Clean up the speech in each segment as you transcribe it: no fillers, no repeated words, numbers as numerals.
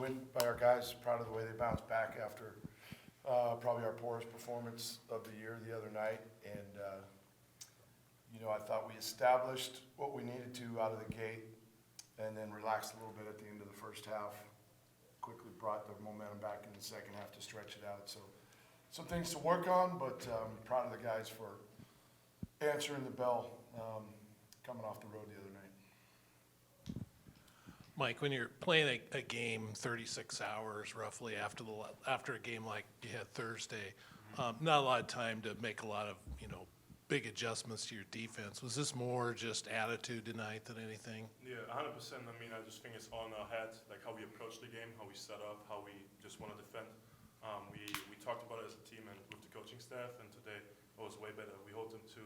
win by our guys. Proud of the way they bounced back after probably our poorest performance of the year the other night. And, I thought we established what we needed to out of the gate and then relaxed a little bit at the end of the first half. Quickly brought the momentum back in the second half to stretch it out. So some things to work on, but proud of the guys for answering the bell coming off the road the other night. Mike, when you're playing a game 36 hours roughly after a game like you had Thursday, not a lot of time to make a lot of big adjustments to your defense. Was this more just attitude tonight than anything? Yeah, 100%. I mean, I just think it's all in our head, like how we approach the game, how we set up, how we just want to defend. We talked about it as a team and with the coaching staff, and today it was way better. We hold them to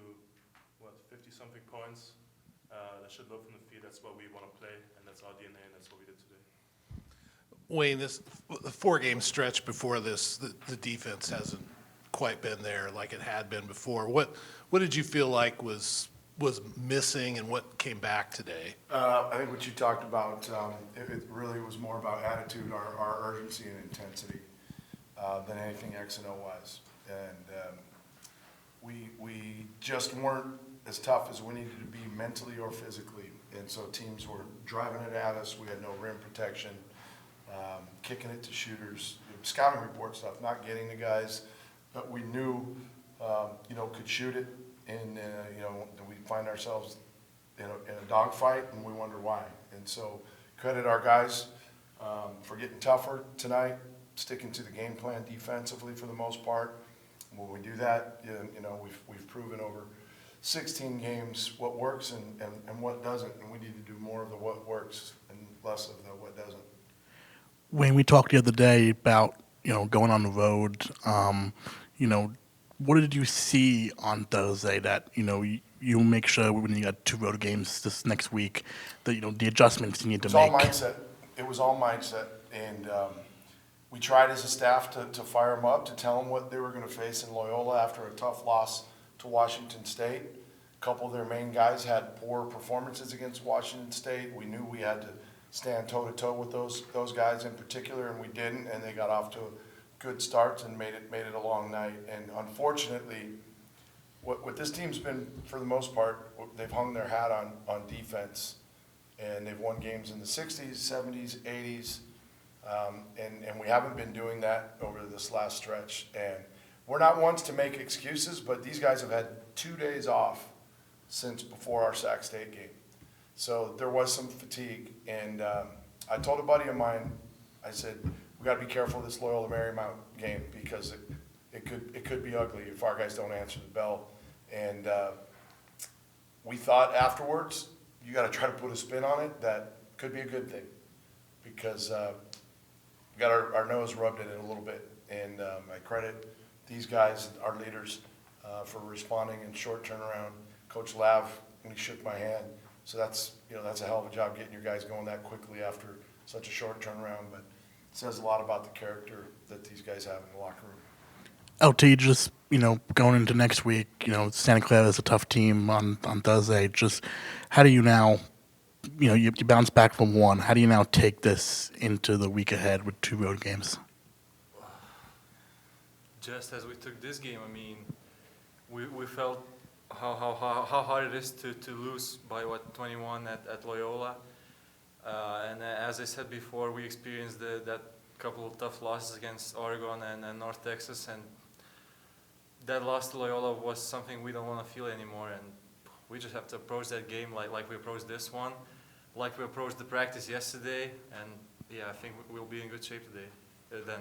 50-something points. That should look from the field. That's what we want to play, and that's our DNA, and that's what we did today. Wayne, this 4-game stretch before this, the defense hasn't quite been there like it had been before. What did you feel like was missing, and what came back today? I think what you talked about, it really was more about attitude, our urgency and intensity than anything X and O wise. And we just weren't as tough as we needed to be mentally or physically. And so teams were driving it at us. We had no rim protection, kicking it to shooters, scouting report stuff, not getting the guys that we knew, could shoot it. And, we find ourselves in a dogfight, and we wonder why. And so credit our guys for getting tougher tonight, sticking to the game plan defensively for the most part. When we do that, we've proven over 16 games what works and what doesn't, and we need to do more of the what works and less of the what doesn't. When we talked the other day about going on the road, what did you see on Thursday that you make sure when you got 2 road games this next week that the adjustments you need to make? It was all mindset, and we tried as a staff to fire them up, to tell them what they were going to face in Loyola after a tough loss to Washington State. A couple of their main guys had poor performances against Washington State. We knew we had to stand toe-to-toe with those guys in particular, and we didn't, and they got off to a good start and made it a long night. And unfortunately, what this team's been, for the most part, they've hung their hat on defense, and they've won games in the 60s, 70s, 80s, and we haven't been doing that over this last stretch. And we're not ones to make excuses, but these guys have had 2 days off since before our Sac State game. So there was some fatigue, and I told a buddy of mine, I said, we got to be careful of this Loyola Marymount game because it could be ugly if our guys don't answer the bell. And we thought afterwards, you got to try to put a spin on it that could be a good thing, because we got our nose rubbed in it a little bit. And I credit these guys, our leaders, for responding in short turnaround. Coach Lav, when he shook my hand. So that's a hell of a job getting your guys going that quickly after such a short turnaround. But it says a lot about the character that these guys have in the locker room. LT, just going into next week, Santa Clara is a tough team on Thursday. Just how do you now, you bounce back from one. How do you now take this into the week ahead with 2 road games? Just as we took this game, I mean, we felt how hard it is to lose by 21 at Loyola, and as I said before, we experienced that couple of tough losses against Oregon and North Texas, and that loss to Loyola was something we don't want to feel anymore, and we just have to approach that game like we approached this one, like we approached the practice yesterday, and yeah, I think we'll be in good shape today. Then.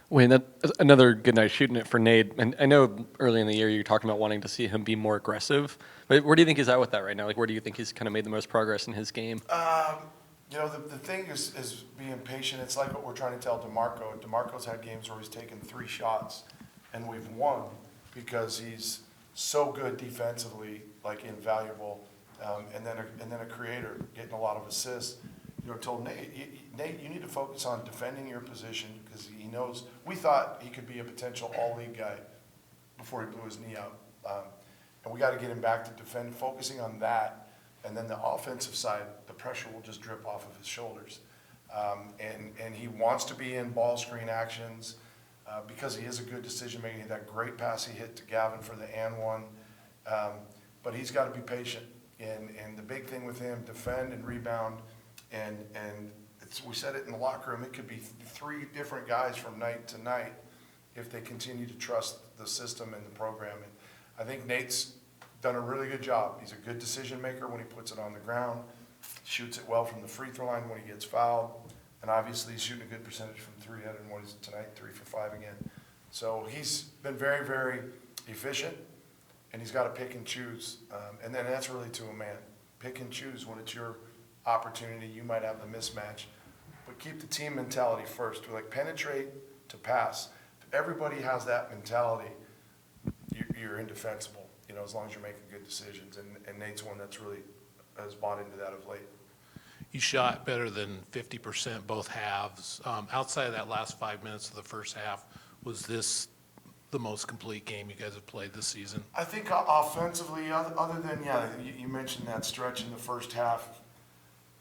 Wayne, that's another good night shooting it for Nate. And I know early in the year you were talking about wanting to see him be more aggressive. But where do you think he's at with that right now? Like, where do you think he's kind of made the most progress in his game? The thing is being patient. It's like what we're trying to tell DeMarco. DeMarco's had games where he's taken 3 shots, and we've won because he's so good defensively, like invaluable, and then a creator, getting a lot of assists. Told Nate, you need to focus on defending your position because he knows. We thought he could be a potential all-league guy before he blew his knee out, and we got to get him back to focusing on that. And then the offensive side, the pressure will just drip off of his shoulders. And he wants to be in ball screen actions because he is a good decision maker. He had that great pass he hit to Gavin for the and one. But he's got to be patient. And the big thing with him, defend and rebound. And we said it in the locker room, it could be 3 different guys from night to night if they continue to trust the system and the program. And I think Nate's done a really good job. He's a good decision maker when he puts it on the ground, shoots it well from the free throw line when he gets fouled, and obviously he's shooting a good percentage from 3 other than what is tonight, 3 for 5 again. So he's been very, very efficient, and he's got to pick and choose. And then that's really to a man. Pick and choose when it's your opportunity. You might have the mismatch, but keep the team mentality first. Like penetrate to pass. If everybody has that mentality, you're indefensible, you know, as long as you're making good decisions. And Nate's one that's really has bought into that of late. You shot better than 50% both halves. Outside of that last 5 minutes of the first half, was this the most complete game you guys have played this season? I think offensively, other than, you mentioned that stretch in the first half.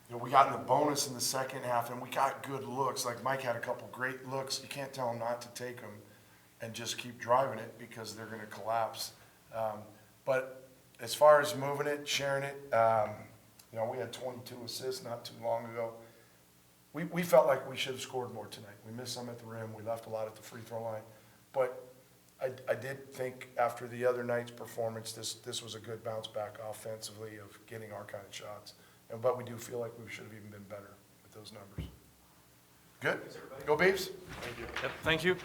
You know, we got in the bonus in the second half, and we got good looks. Like Mike had a couple great looks. You can't tell him not to take them and just keep driving it because they're going to collapse. But as far as moving it, sharing it, you know, we had 22 assists not too long ago. We felt like we should have scored more tonight. We missed some at the rim. We left a lot at the free throw line. But I did think after the other night's performance, this was a good bounce back offensively of getting our kind of shots. But we do feel like we should have even been better with those numbers. Good? Go Beavs. Yep, thank you.